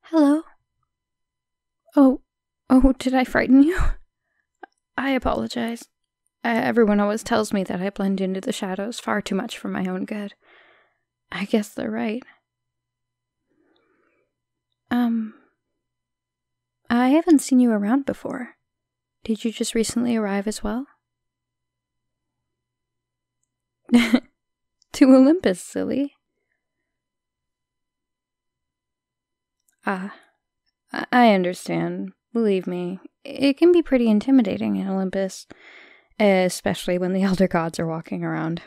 Hello? Oh, did I frighten you? I apologize. Everyone always tells me that I blend into the shadows far too much for my own good. I guess they're right. I haven't seen you around before. Did you just recently arrive as well? To Olympus, silly. I understand. Believe me, it can be pretty intimidating in Olympus, especially when the elder gods are walking around.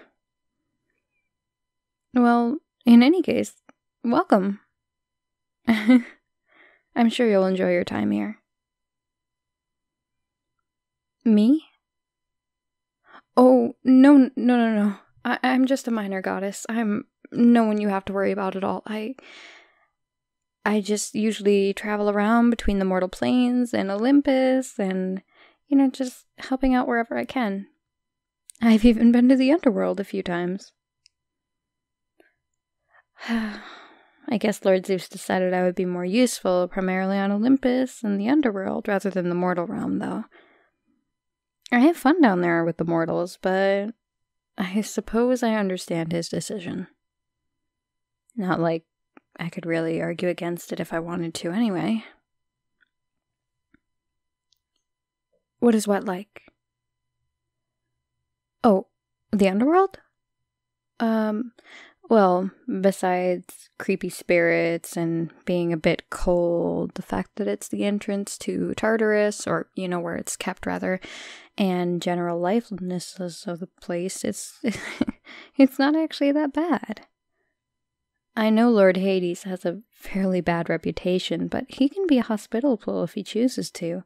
Well, in any case, welcome. I'm sure you'll enjoy your time here. Me? Oh, no. I'm just a minor goddess. I'm no one you have to worry about at all. I just usually travel around between the mortal planes and Olympus and, just helping out wherever I can. I've even been to the Underworld a few times. I guess Lord Zeus decided I would be more useful primarily on Olympus and the Underworld rather than the mortal realm, though. I have fun down there with the mortals, but I suppose I understand his decision. Not like I could really argue against it if I wanted to anyway. What is what like? Oh, the Underworld? Well, besides creepy spirits and being a bit cold, the fact that it's the entrance to Tartarus, or, where it's kept, rather, and general liveliness of the place, it's not actually that bad. I know Lord Hades has a fairly bad reputation, but he can be hospitable if he chooses to.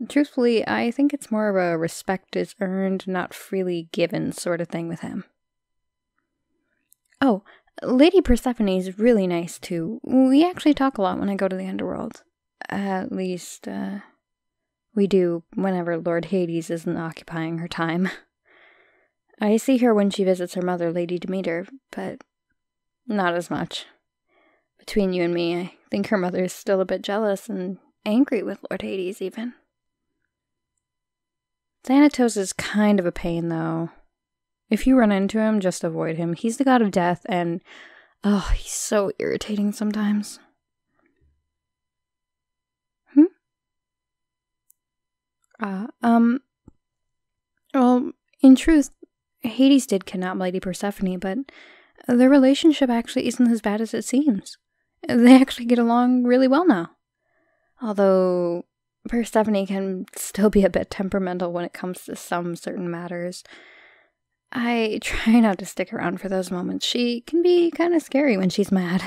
Truthfully, I think it's more of a respect is earned, not freely given sort of thing with him. Oh, Lady Persephone is really nice too. We actually talk a lot when I go to the Underworld. At least, we do whenever Lord Hades isn't occupying her time. I see her when she visits her mother, Lady Demeter, but not as much. Between you and me, I think her mother is still a bit jealous and angry with Lord Hades, even. Thanatos is kind of a pain, though. If you run into him, just avoid him. He's the god of death, and he's so irritating sometimes. Well, in truth, Hades did kidnap Lady Persephone, but their relationship actually isn't as bad as it seems. They actually get along really well now. Although Persephone can still be a bit temperamental when it comes to some certain matters. I try not to stick around for those moments. She can be kind of scary when she's mad.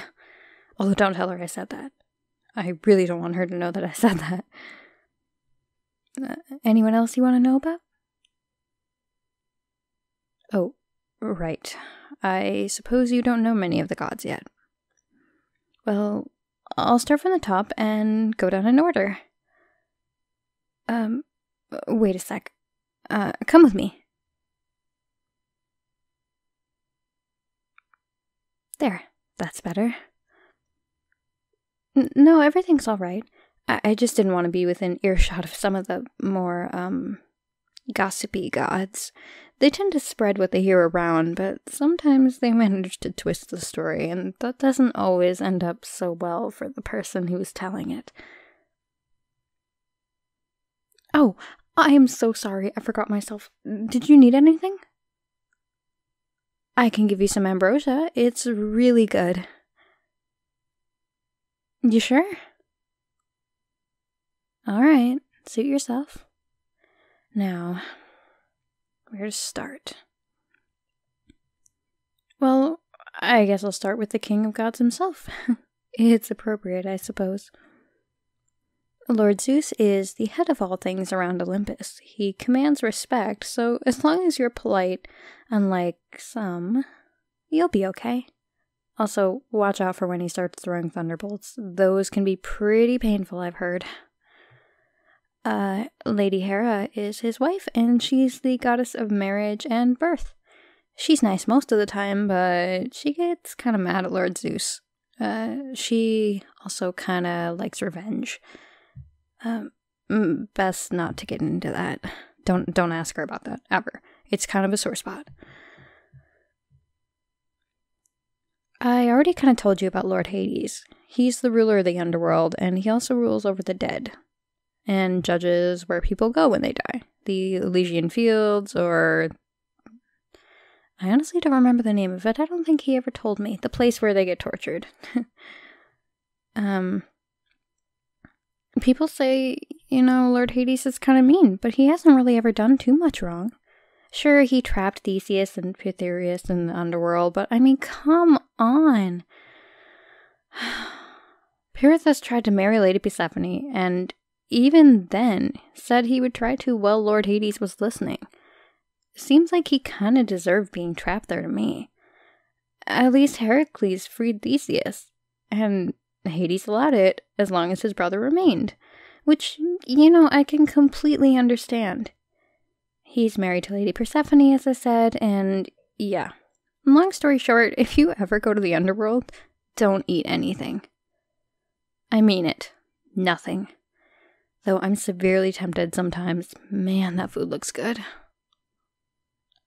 Although don't tell her I said that. I really don't want her to know that I said that. Anyone else you want to know about? Oh, right. I suppose you don't know many of the gods yet. Well, I'll start from the top and go down in order. Wait a sec. Come with me. There, that's better. No, everything's all right. I just didn't want to be within earshot of some of the more, gossipy gods. They tend to spread what they hear around, but sometimes they manage to twist the story, and that doesn't always end up so well for the person who's telling it. Oh, I am so sorry, I forgot myself. Did you need anything? I can give you some ambrosia. It's really good. You sure? Alright, suit yourself. Now, where to start? Well, I guess I'll start with the king of gods himself. It's appropriate, I suppose. Lord Zeus is the head of all things around Olympus. He commands respect, so as long as you're polite, unlike some, you'll be okay. Also, watch out for when he starts throwing thunderbolts. Those can be pretty painful, I've heard. Lady Hera is his wife, and she's the goddess of marriage and birth. She's nice most of the time, but she gets kind of mad at Lord Zeus. She also kind of likes revenge. Best not to get into that. Don't ask her about that, ever. It's kind of a sore spot. I already kind of told you about Lord Hades. He's the ruler of the Underworld, and he also rules over the dead, and judges where people go when they die. The Elysian Fields, or... I honestly don't remember the name of it. I don't think he ever told me. The place where they get tortured. People say, Lord Hades is kind of mean, but he hasn't really ever done too much wrong. Sure, he trapped Theseus and Pythias in the underworld, but I mean, come on. Pirithous tried to marry Lady Persephone, and even then said he would try to while Lord Hades was listening. Seems like he kinda deserved being trapped there to me. At least Heracles freed Theseus, and Hades allowed it as long as his brother remained, which, I can completely understand. He's married to Lady Persephone, as I said, and yeah. Long story short, if you ever go to the underworld, don't eat anything. I mean it. Nothing. Though I'm severely tempted sometimes. Man, that food looks good.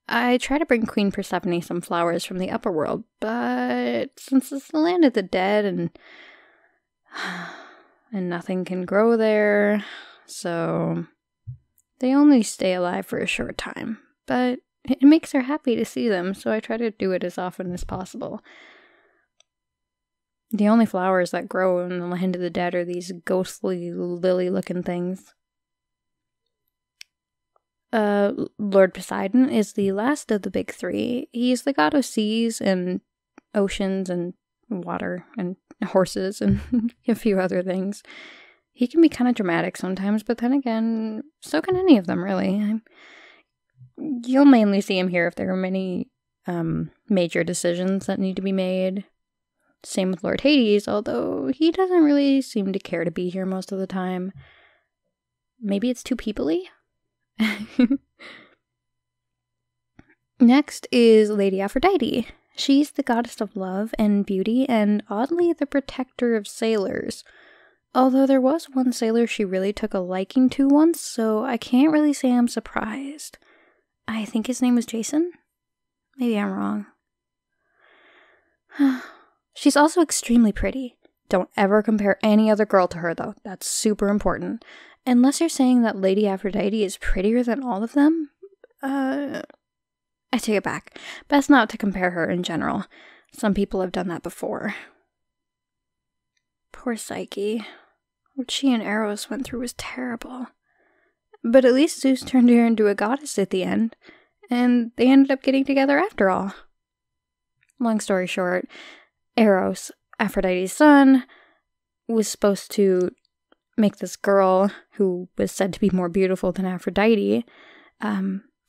I try to bring Queen Persephone some flowers from the upper world, but since it's the land of the dead and nothing can grow there, so they only stay alive for a short time. But it makes her happy to see them, so I try to do it as often as possible. The only flowers that grow in the land of the dead are these ghostly, lily-looking things. Lord Poseidon is the last of the big three. He's the god of seas and oceans and water and horses and a few other things. He can be kind of dramatic sometimes, but then again, so can any of them, really. You'll mainly see him here if there are many major decisions that need to be made. Same with Lord Hades, although he doesn't really seem to care to be here most of the time. Maybe it's too people-y? Next is Lady Aphrodite. She's the goddess of love and beauty, and oddly the protector of sailors. Although there was one sailor she really took a liking to once, so I can't really say I'm surprised. I think his name was Jason? Maybe I'm wrong. She's also extremely pretty. Don't ever compare any other girl to her, though. That's super important. Unless you're saying that Lady Aphrodite is prettier than all of them, I take it back. Best not to compare her in general. Some people have done that before. Poor Psyche. What she and Eros went through was terrible. But at least Zeus turned her into a goddess at the end, and they ended up getting together after all. Long story short, Eros, Aphrodite's son, was supposed to make this girl, who was said to be more beautiful than Aphrodite,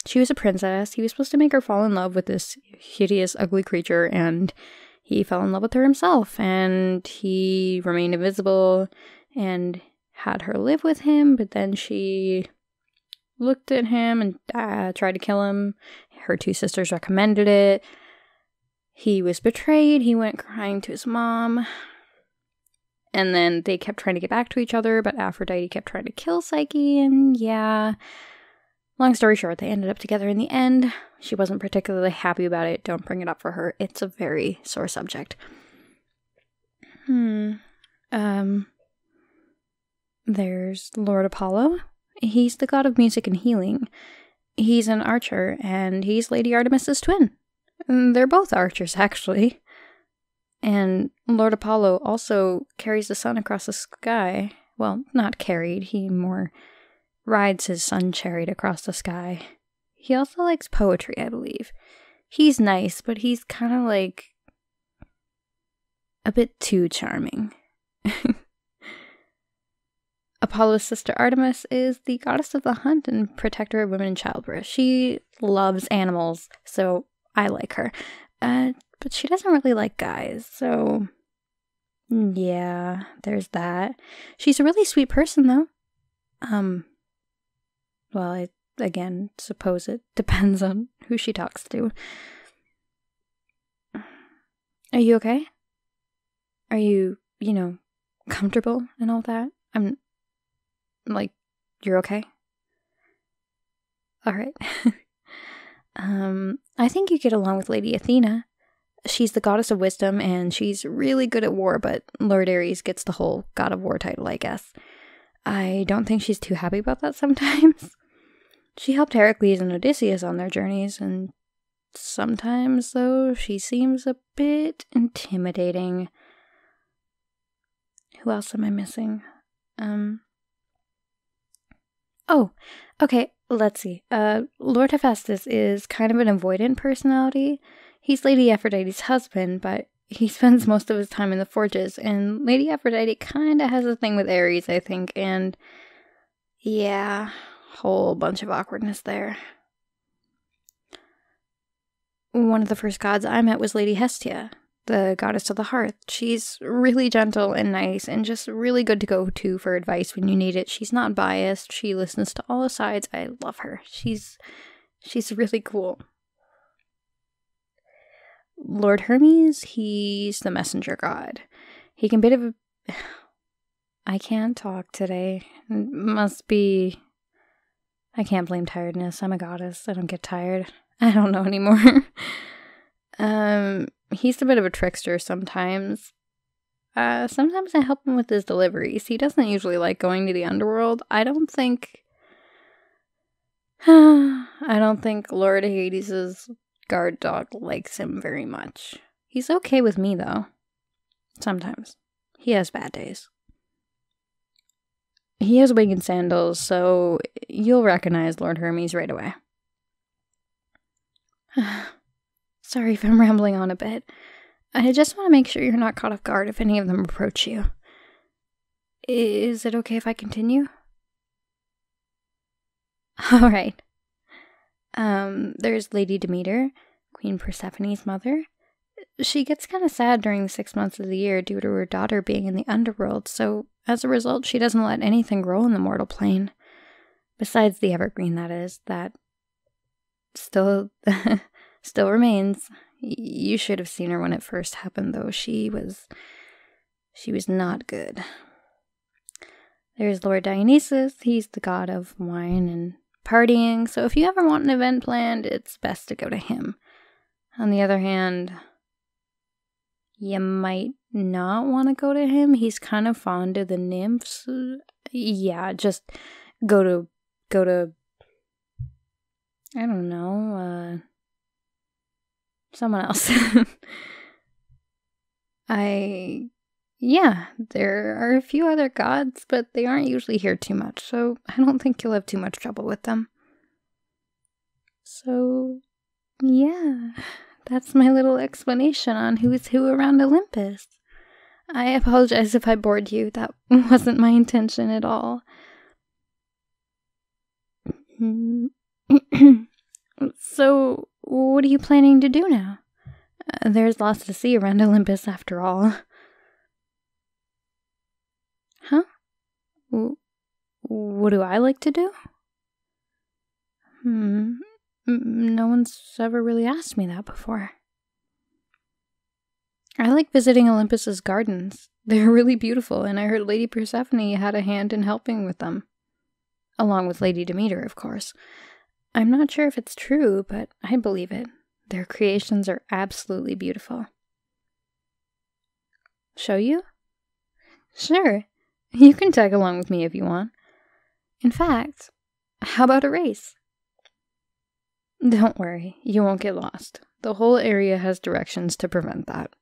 she was a princess. He was supposed to make her fall in love with this hideous, ugly creature, and he fell in love with her himself, and he remained invisible and had her live with him, but then she looked at him and tried to kill him. Her two sisters recommended it. He was betrayed. He went crying to his mom. And then they kept trying to get back to each other, but Aphrodite kept trying to kill Psyche, and yeah. Long story short, they ended up together in the end. She wasn't particularly happy about it. Don't bring it up for her. It's a very sore subject. There's Lord Apollo. He's the god of music and healing. He's an archer, and he's Lady Artemis's twin. They're both archers, actually. And Lord Apollo also carries the sun across the sky. Well, not carried, he more rides his sun chariot across the sky. He also likes poetry, I believe. He's nice, but he's kind of like a bit too charming. Apollo's sister Artemis is the goddess of the hunt and protector of women in childbirth. She loves animals, so I like her. But she doesn't really like guys, so yeah, there's that. She's a really sweet person, though. Well, I, again, suppose it depends on who she talks to. Are you okay? Are you, comfortable and all that? I'm, like, you're okay? Alright. I think you get along with Lady Athena. She's the goddess of wisdom, and she's really good at war, but Lord Ares gets the whole god of war title, I guess. I don't think she's too happy about that sometimes. She helped Heracles and Odysseus on their journeys, and sometimes, though, she seems a bit intimidating. Who else am I missing? Oh, okay, let's see. Lord Hephaestus is kind of an avoidant personality. He's Lady Aphrodite's husband, but he spends most of his time in the forges, and Lady Aphrodite kinda has a thing with Ares, I think, and yeah, whole bunch of awkwardness there. One of the first gods I met was Lady Hestia, the goddess of the hearth. She's really gentle and nice, and just really good to go to for advice when you need it. She's not biased, she listens to all sides. I love her. She's really cool. Lord Hermes, he's the messenger god. He can bit of a... I can't talk today. Must be... I can't blame tiredness. I'm a goddess. I don't get tired. I don't know anymore. He's a bit of a trickster sometimes. Sometimes I help him with his deliveries. He doesn't usually like going to the Underworld. I don't think Lord Hades' guard dog likes him very much. He's okay with me, though. Sometimes. He has bad days. He has winged sandals, so you'll recognize Lord Hermes right away. Sorry if I'm rambling on a bit. I just want to make sure you're not caught off guard if any of them approach you. Is it okay if I continue? Alright. There's Lady Demeter, Queen Persephone's mother. She gets kind of sad during the 6 months of the year due to her daughter being in the underworld, so as a result, she doesn't let anything grow in the mortal plane. Besides the evergreen, that is, that still remains. You should have seen her when it first happened, though. She was not good. There's Lord Dionysus. He's the god of wine and partying, so if you ever want an event planned, it's best to go to him. On the other hand, you might not want to go to him. He's kind of fond of the nymphs. Yeah, just go to I don't know, someone else. There are a few other gods, but they aren't usually here too much, so I don't think you'll have too much trouble with them. So, yeah, that's my little explanation on who's who around Olympus. I apologize if I bored you. That wasn't my intention at all. So, what are you planning to do now? There's lots to see around Olympus after all. Huh? What do I like to do? No one's ever really asked me that before. I like visiting Olympus's gardens. They're really beautiful, and I heard Lady Persephone had a hand in helping with them. Along with Lady Demeter, of course. I'm not sure if it's true, but I believe it. Their creations are absolutely beautiful. Show you? Sure. You can tag along with me if you want. In fact, how about a race? Don't worry, you won't get lost. The whole area has directions to prevent that.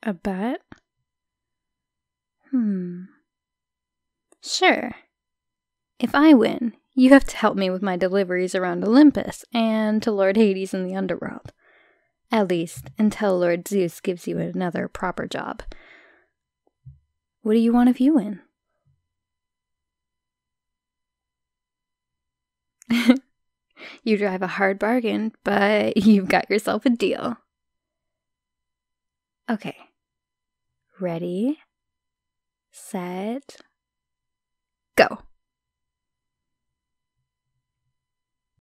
A bet? Sure. If I win, you have to help me with my deliveries around Olympus and to Lord Hades in the Underworld. At least, until Lord Zeus gives you another proper job. What do you want if you win? You drive a hard bargain, but you've got yourself a deal. Okay. Ready, set, go.